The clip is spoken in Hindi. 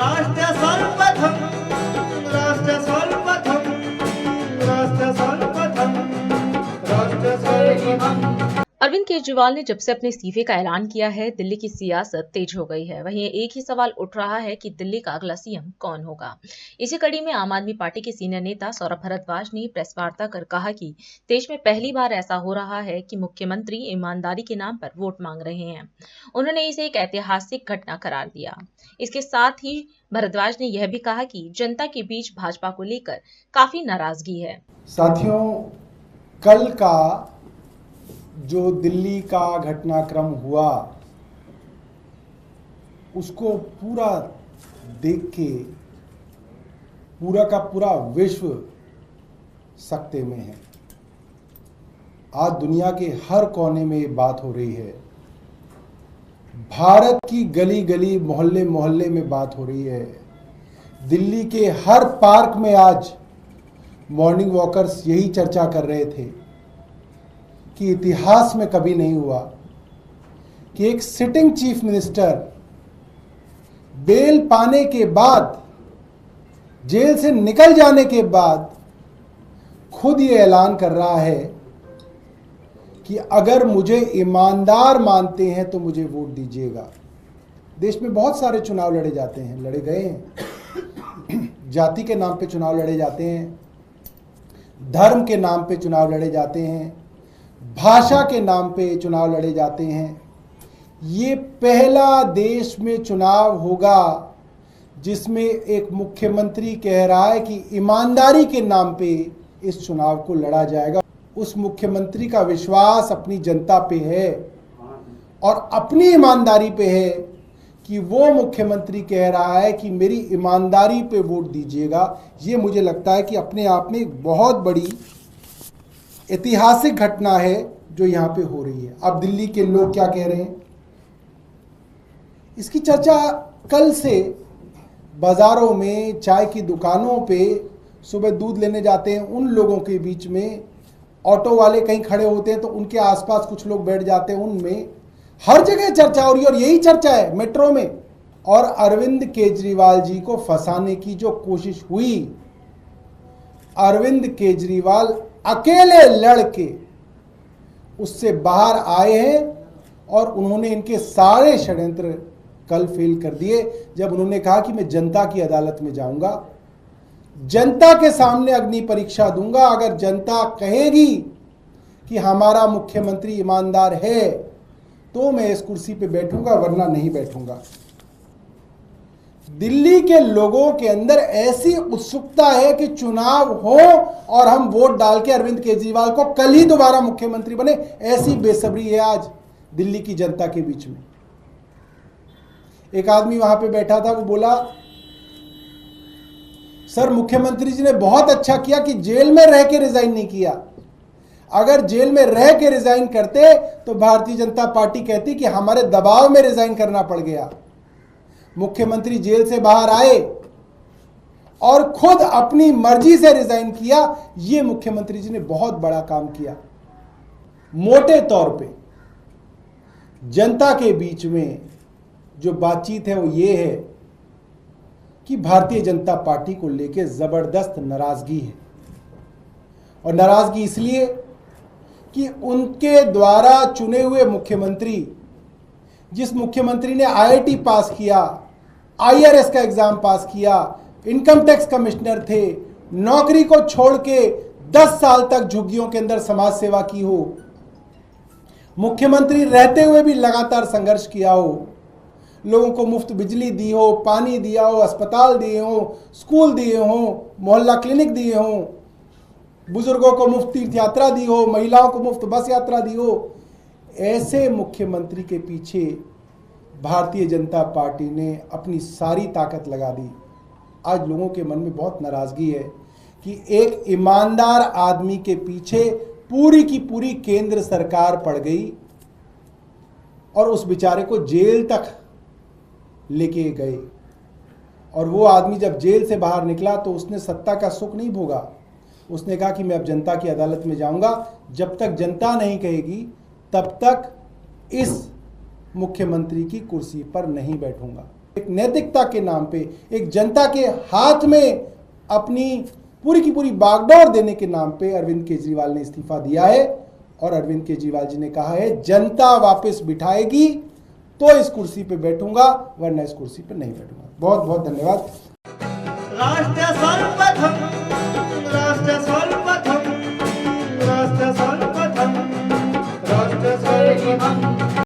राष्ट्र सर्वप्रथम, राष्ट्र सर्वप्रथम, राष्ट्र सर्वप्रथम, राष्ट्र सर्वप्रथम। अरविंद केजरीवाल ने जब से अपने इस्तीफे का ऐलान किया है, दिल्ली की सियासत तेज हो गई है। वहीं एक ही सवाल उठ रहा है कि दिल्ली का अगला सीएम कौन होगा। इसी कड़ी में आम आदमी पार्टी के सीनियर नेता सौरभ भारद्वाज ने प्रेस वार्ता कर कहा कि देश में पहली बार ऐसा हो रहा है कि मुख्यमंत्री ईमानदारी के नाम पर वोट मांग रहे हैं। उन्होंने इसे एक ऐतिहासिक घटना करार दिया। इसके साथ ही भारद्वाज ने यह भी कहा कि जनता के बीच भाजपा को लेकर काफी नाराजगी है। साथियों, कल का जो दिल्ली का घटनाक्रम हुआ उसको पूरा देख के पूरा का पूरा विश्व सकते में है। आज दुनिया के हर कोने में ये बात हो रही है। भारत की गली गली मोहल्ले मोहल्ले में बात हो रही है। दिल्ली के हर पार्क में आज मॉर्निंग वॉकर्स यही चर्चा कर रहे थे कि इतिहास में कभी नहीं हुआ कि एक सिटिंग चीफ मिनिस्टर बेल पाने के बाद, जेल से निकल जाने के बाद खुद ये ऐलान कर रहा है कि अगर मुझे ईमानदार मानते हैं तो मुझे वोट दीजिएगा। देश में बहुत सारे चुनाव लड़े जाते हैं, लड़े गए हैं। जाति के नाम पे चुनाव लड़े जाते हैं, धर्म के नाम पे चुनाव लड़े जाते हैं, भाषा के नाम पे चुनाव लड़े जाते हैं। ये पहला देश में चुनाव होगा जिसमें एक मुख्यमंत्री कह रहा है कि ईमानदारी के नाम पे इस चुनाव को लड़ा जाएगा। उस मुख्यमंत्री का विश्वास अपनी जनता पे है और अपनी ईमानदारी पे है कि वो मुख्यमंत्री कह रहा है कि मेरी ईमानदारी पे वोट दीजिएगा। ये मुझे लगता है कि अपने आप में एक बहुत बड़ी ऐतिहासिक घटना है जो यहाँ पे हो रही है। अब दिल्ली के लोग क्या कह रहे हैं, इसकी चर्चा कल से बाजारों में, चाय की दुकानों पे, सुबह दूध लेने जाते हैं उन लोगों के बीच में, ऑटो वाले कहीं खड़े होते हैं तो उनके आसपास कुछ लोग बैठ जाते हैं, उनमें हर जगह चर्चा हो रही है। और यही चर्चा है मेट्रो में। और अरविंद केजरीवाल जी को फंसाने की जो कोशिश हुई, अरविंद केजरीवाल अकेले लड़के उससे बाहर आए हैं और उन्होंने इनके सारे षड्यंत्र कल फेल कर दिए जब उन्होंने कहा कि मैं जनता की अदालत में जाऊंगा, जनता के सामने अग्नि परीक्षा दूंगा। अगर जनता कहेगी कि हमारा मुख्यमंत्री ईमानदार है तो मैं इस कुर्सी पे बैठूंगा, वरना नहीं बैठूंगा। दिल्ली के लोगों के अंदर ऐसी उत्सुकता है कि चुनाव हो और हम वोट डाल के अरविंद केजरीवाल को कल ही दोबारा मुख्यमंत्री बने, ऐसी बेसब्री है आज दिल्ली की जनता के बीच में। एक आदमी वहां पे बैठा था, वो बोला, सर मुख्यमंत्री जी ने बहुत अच्छा किया कि जेल में रह के रिजाइन नहीं किया। अगर जेल में रह के रिजाइन करते तो भारतीय जनता पार्टी कहती कि हमारे दबाव में रिजाइन करना पड़ गया। मुख्यमंत्री जेल से बाहर आए और खुद अपनी मर्जी से रिजाइन किया। ये मुख्यमंत्री जी ने बहुत बड़ा काम किया। मोटे तौर पे जनता के बीच में जो बातचीत है वो ये है कि भारतीय जनता पार्टी को लेकर जबरदस्त नाराजगी है। और नाराजगी इसलिए कि उनके द्वारा चुने हुए मुख्यमंत्री, जिस मुख्यमंत्री ने आईआईटी पास किया, आईआरएस का एग्जाम पास किया, इनकम टैक्स कमिश्नर थे, नौकरी को छोड़ के 10 साल तक झुग्गियों के अंदर समाज सेवा की हो, मुख्यमंत्री रहते हुए भी लगातार संघर्ष किया हो, लोगों को मुफ्त बिजली दी हो, पानी दिया हो, अस्पताल दिए हो, स्कूल दिए हो, मोहल्ला क्लिनिक दिए हो, बुजुर्गों को मुफ्त तीर्थ यात्रा दी हो, महिलाओं को मुफ्त बस यात्रा दी हो, ऐसे मुख्यमंत्री के पीछे भारतीय जनता पार्टी ने अपनी सारी ताकत लगा दी। आज लोगों के मन में बहुत नाराजगी है कि एक ईमानदार आदमी के पीछे पूरी की पूरी केंद्र सरकार पड़ गई और उस बेचारे को जेल तक लेके गए। और वो आदमी जब जेल से बाहर निकला तो उसने सत्ता का सुख नहीं भोगा। उसने कहा कि मैं अब जनता की अदालत में जाऊंगा, जब तक जनता नहीं कहेगी तब तक इस मुख्यमंत्री की कुर्सी पर नहीं बैठूंगा। एक नैतिकता के नाम पे, एक जनता के हाथ में अपनी पूरी की पूरी बागडोर देने के नाम पे अरविंद केजरीवाल ने इस्तीफा दिया है। और अरविंद केजरीवाल जी ने कहा है जनता वापस बिठाएगी तो इस कुर्सी पे बैठूंगा, वरना इस कुर्सी पे नहीं बैठूंगा। बहुत बहुत धन्यवाद। राष्ट्र सर्वप्रथम